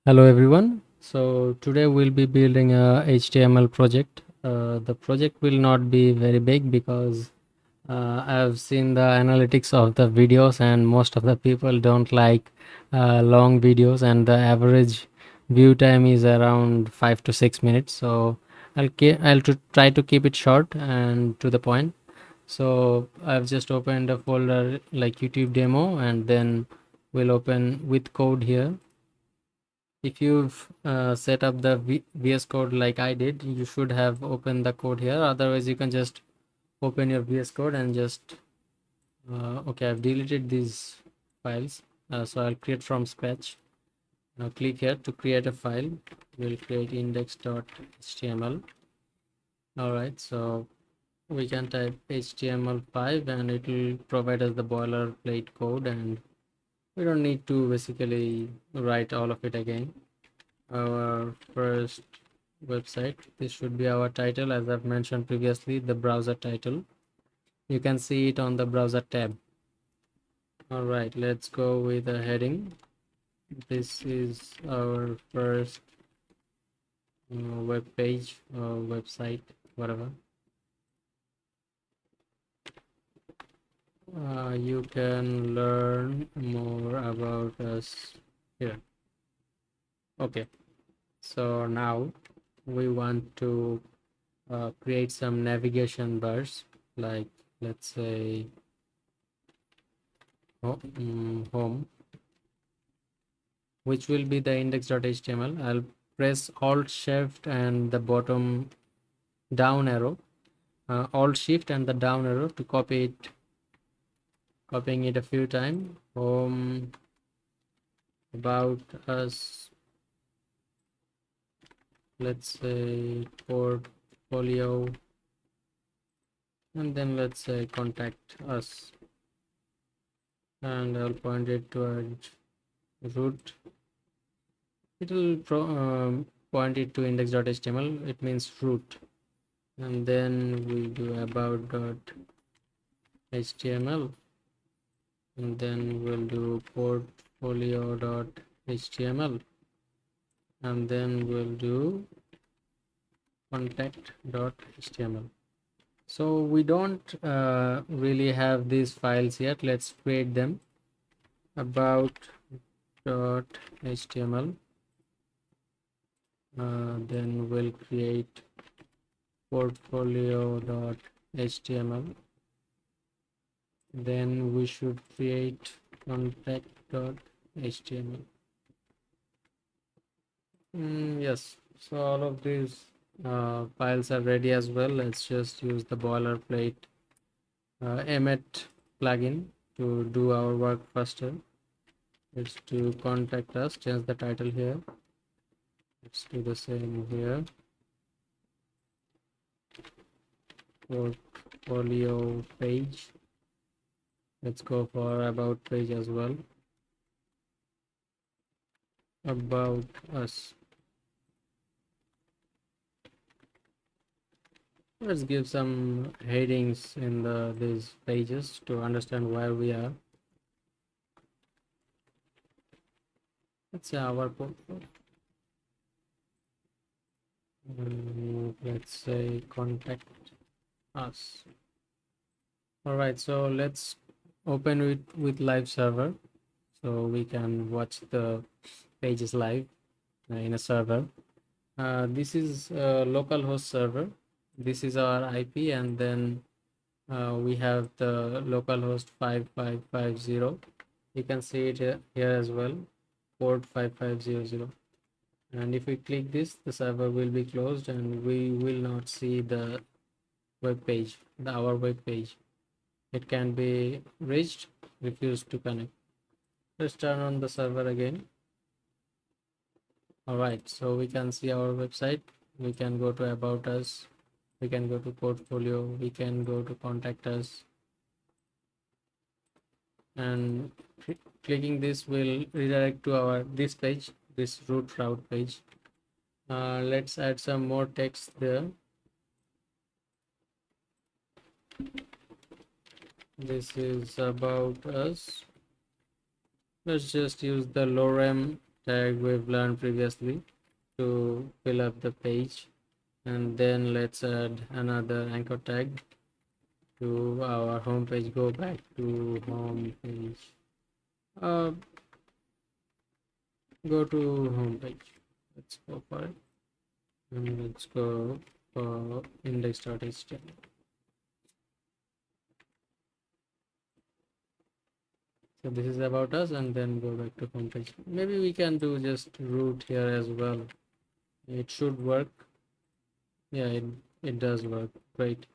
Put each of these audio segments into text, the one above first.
Hello everyone. So today we'll be building a HTML project. The project will not be very big because I've seen the analytics of the videos and most of the people don't like long videos and the average view time is around 5 to 6 minutes. So I'll try to keep it short and to the point. So I've just opened a folder like YouTube demo and then we'll open with code here. If you've set up the VS Code like I did, you should have opened the code here. Otherwise, you can just open your VS Code and just okay. I've deleted these files, so I'll create from scratch. Now click here to create a file. We'll create index.html. All right, so we can type HTML5 and it will provide us the boilerplate code, and we don't need to basically write all of it again. Our first website, this should be our title. As I've mentioned previously, the browser title, you can see it on the browser tab. All right, let's go with a heading. This is our first web page or website, whatever. You can learn more about us here. Okay, so now we want to create some navigation bars, like let's say home, which will be the index.html. I'll press Alt Shift and the bottom down arrow, Alt Shift and the down arrow to copy it, copying it a few times. Home, about us, let's say portfolio, and then let's say contact us, and I'll point it towards root. It will point it to index.html. It means root, and then we do about.html, and then we'll do portfolio.html, and then we'll do contact.html. So we don't really have these files yet. Let's create them. About.html, then we'll create portfolio.html, then we should create contact.html. Yes, so all of these files are ready as well. Let's just use the boilerplate emmet plugin to do our work faster. Let's do contact us, change the title here. Let's do the same here. Portfolio page. Let's go for about page as well. About us. Let's give some headings in these pages to understand where we are. Let's say our portfolio. Let's say contact us. All right, so let's open it with live server so we can watch the pages live in a server. This is a localhost server. This is our IP, and then we have the localhost 5550. You can see it here as well, port 5500. And if we click this, the server will be closed and we will not see the web page, our web page. It can be reached, refused to connect. Let's turn on the server again. All right, so we can see our website. We can go to about us, we can go to portfolio, we can go to contact us, and clicking this will redirect to our this page, this root route page. Let's add some more text there. This is about us. Let's just use the lorem tag we've learned previously to fill up the page, and then let's add another anchor tag to our home page. Go back to home page, go to home page. Let's go for it, and let's go for index.html. So this is about us, and then go back to home page. Maybe we can do just root here as well. It should work. Yeah, it does work. Great.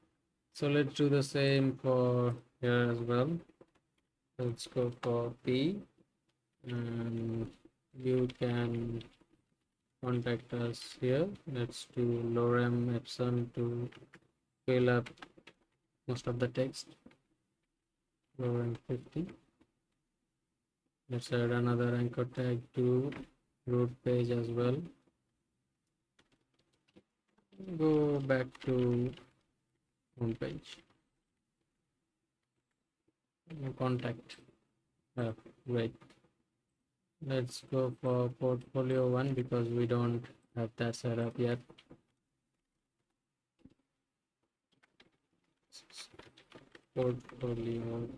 So let's do the same for here as well. Let's go for P, and you can contact us here. Let's do lorem ipsum to fill up most of the text. Lorem 50. Let's add another anchor tag to root page as well. Go back to home page. Contact. Great. Let's go for portfolio 1 because we don't have that set up yet. Portfolio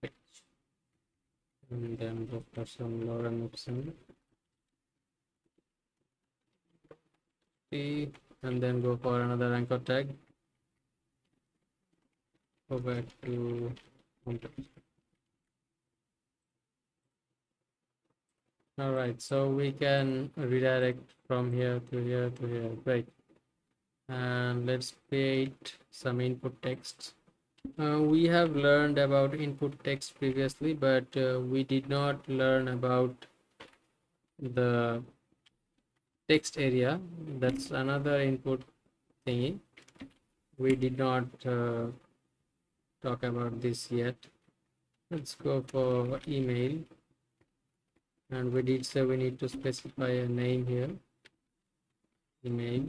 page, and then go for some lorem ipsum P, and then go for another anchor tag. Go back to home page. All right, so we can redirect from here to here to here. Great. And let's create some input text. We have learned about input text previously, but we did not learn about the text area. That's another input thingy. We did not talk about this yet. Let's go for email, and we did say we need to specify a name here. Email.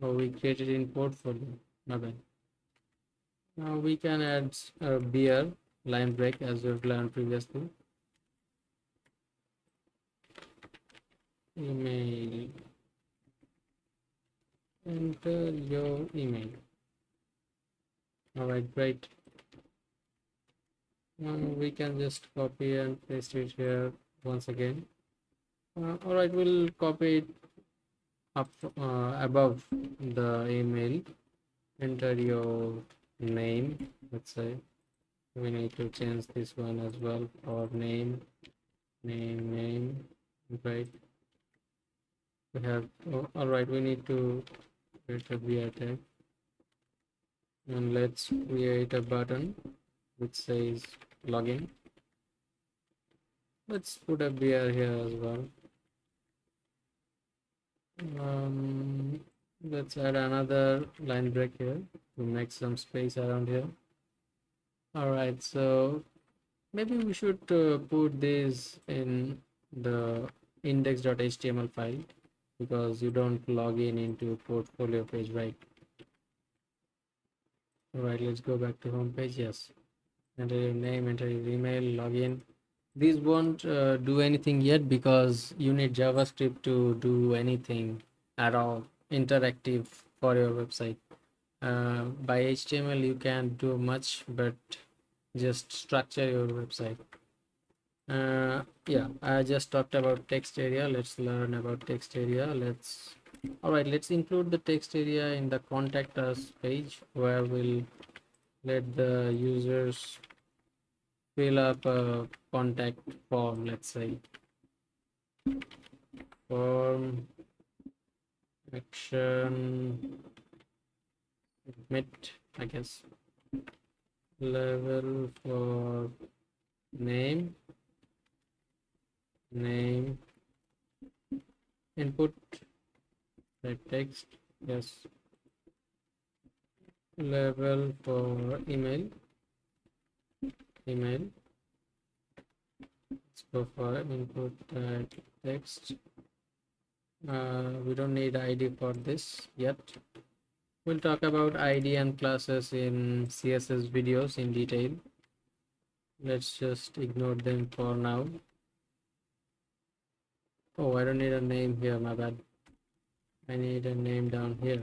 Oh, we created in portfolio. Not bad. Now we can add a beer line break as we've learned previously. Email. Enter your email. All right, great. We can just copy and paste it here once again. All right, we'll copy it up above the email. Enter your name. Let's say we need to change this one as well, or name. Right. We have all right, we need to create a BR tag, and let's create a button which says login. Let's put a BR here as well. Let's add another line break here to make some space around here. All right, so maybe we should put this in the index.html file because you don't log in into portfolio page, right? All right, let's go back to home page. Yes, enter your name, enter your email, login. These won't do anything yet because you need JavaScript to do anything at all interactive for your website. By HTML you can do much, but just structure your website. Yeah, I just talked about text area. Let's learn about text area. All right, let's include the text area in the contact us page where we'll let the users fill up a contact form. Let's say form action admit, I guess, level for name input type text, yes, level for email. Let's go for input type text. We don't need ID for this yet. We'll talk about ID and classes in CSS videos in detail. Let's just ignore them for now. Oh, I don't need a name here, my bad. I need a name down here.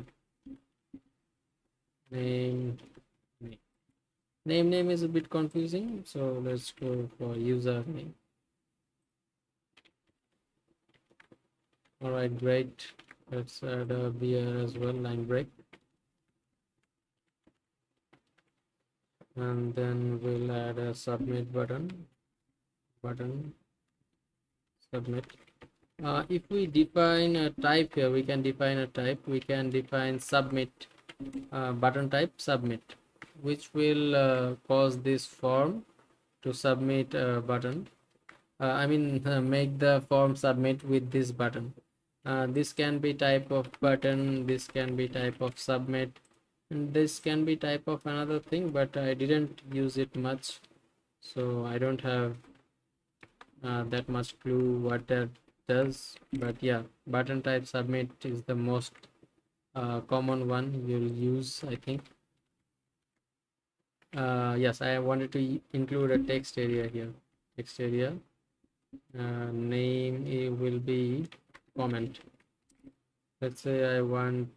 Name, name is a bit confusing, so let's go for username. All right, great. Let's add a beer as well, line break. And then we'll add a submit button. Submit. If we define a type here, we can define a type. We can define submit button type submit, which will cause this form to submit a button. Make the form submit with this button. This can be type of button, this can be type of submit, and this can be type of another thing, but I didn't use it much, so I don't have that much clue what that does. But yeah, button type submit is the most common one you'll use, I think. Yes, I wanted to include a text area here. Text area name it will be comment. Let's say I want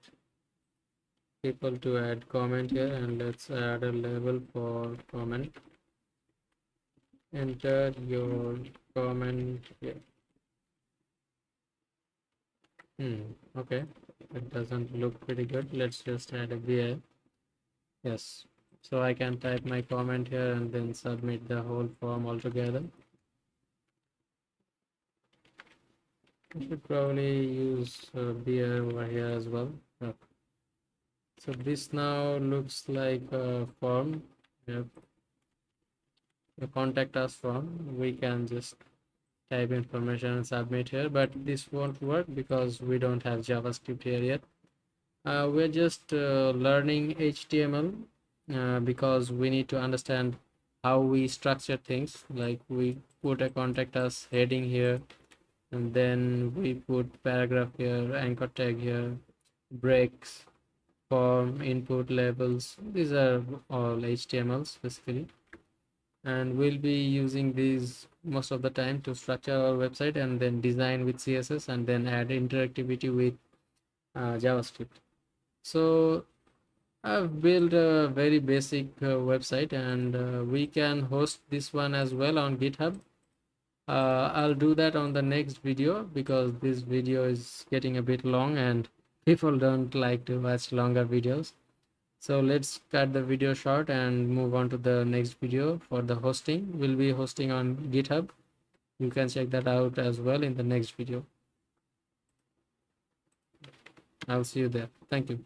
people to add comment here, and let's add a label for comment. Enter your comment here. Okay, it doesn't look pretty good. Let's just add a VI. Yes, so I can type my comment here and then submit the whole form altogether. I should probably use beer over here as well. So this now looks like a form. Yep. A contact us form. We can just type information and submit here, but this won't work because we don't have JavaScript here yet. We're just learning HTML because we need to understand how we structure things. Like we put a contact us heading here, and then we put paragraph here, anchor tag here, breaks, form, input, labels. These are all HTMLs basically, and we'll be using these most of the time to structure our website and then design with CSS and then add interactivity with JavaScript. So I've built a very basic website, and we can host this one as well on GitHub. I'll do that on the next video because this video is getting a bit long and people don't like to watch longer videos. So let's cut the video short and move on to the next video for the hosting. We'll be hosting on GitHub. You can check that out as well in the next video. I'll see you there. Thank you.